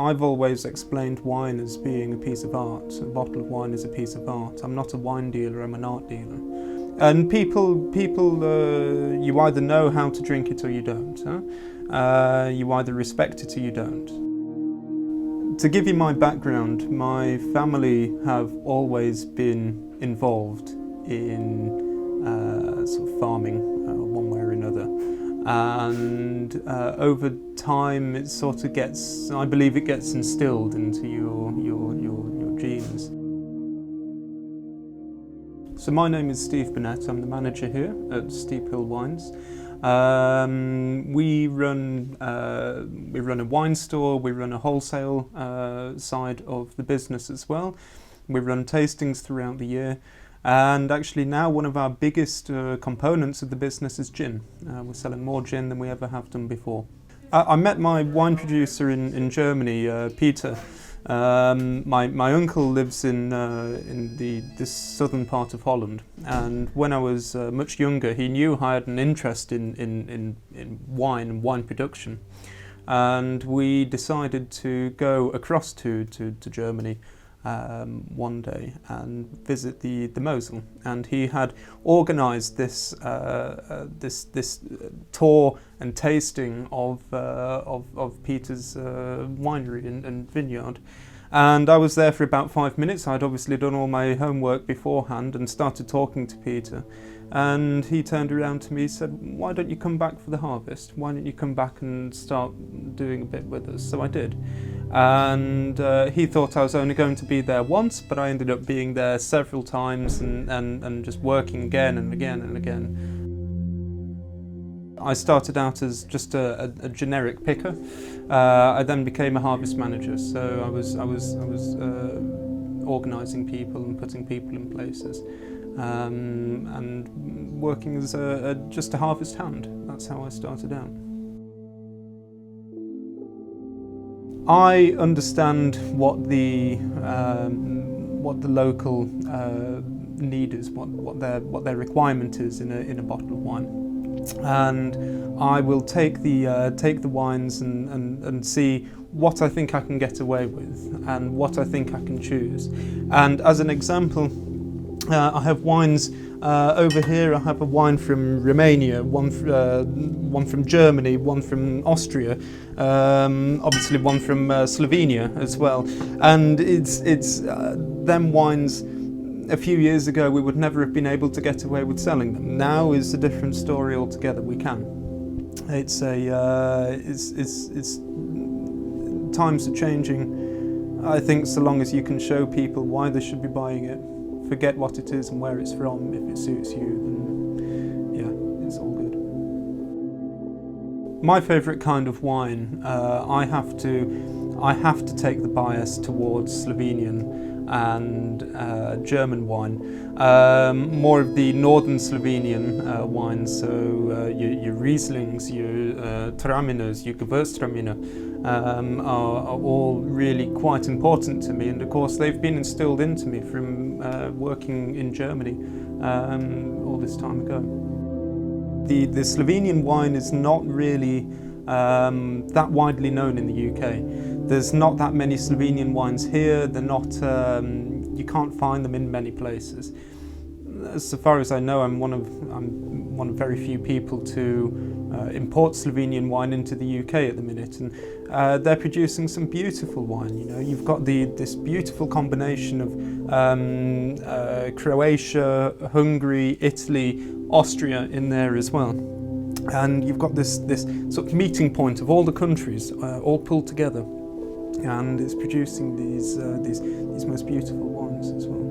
I've always explained wine as being a piece of art. A bottle of wine is a piece of art. I'm not a wine dealer, I'm an art dealer. And people, you either know how to drink it or you don't. You either respect it or you don't. To give you my background, my family have always been involved in sort of farming, one way or another. And over time it sort of gets, I believe it gets instilled into your genes. So my name is Steve Burnett, I'm the manager here at Steep Hill Wines. We run a wine store, we run a wholesale side of the business as well. We run tastings throughout the year. And actually now one of our biggest components of the business is gin. We're selling more gin than we ever have done before. I met my wine producer in Germany, Peter. My uncle lives in the southern part of Holland, and when I was much younger he knew I had an interest in wine and wine production. And we decided to go across to Germany one day and visit the Mosel, and he had organised this tour and tasting of Peter's winery and vineyard. And I was there for about 5 minutes. I'd obviously done all my homework beforehand and started talking to Peter. And he turned around to me and said, "Why don't you come back for the harvest? Why don't you come back and start doing a bit with us?" So I did. And he thought I was only going to be there once, but I ended up being there several times and just working again and again and again. I started out as just a generic picker. I then became a harvest manager, so I was organising people and putting people in places, and working as just a harvest hand. That's how I started out. I understand what the local need is, what their requirement is in a bottle of wine. And I will take the wines and see what I think I can get away with and what I think I can choose. And as an example, I have wines over here. I have a wine from Romania, one from Germany, one from Austria, obviously one from Slovenia as well. And it's them wines. A few years ago we would never have been able to get away with selling them. Now is a different story altogether. We can. It's times are changing. I think so long as you can show people why they should be buying it, forget what it is and where it's from, if it suits you, then yeah, it's all good. My favourite kind of wine, I have to take the bias towards Slovenian and German wine, more of the northern Slovenian wines, so your Rieslings, your Traminers, your Gewürztraminer are all really quite important to me, and of course they've been instilled into me from working in Germany all this time ago. The Slovenian wine is not really that widely known in the UK. There's not that many Slovenian wines here. They're not. You can't find them in many places. So far as I know, I'm one of very few people to import Slovenian wine into the UK at the minute, and they're producing some beautiful wine. You know, you've got this beautiful combination of Croatia, Hungary, Italy, Austria in there as well. And you've got this sort of meeting point of all the countries all pulled together, and it's producing these most beautiful wines as well.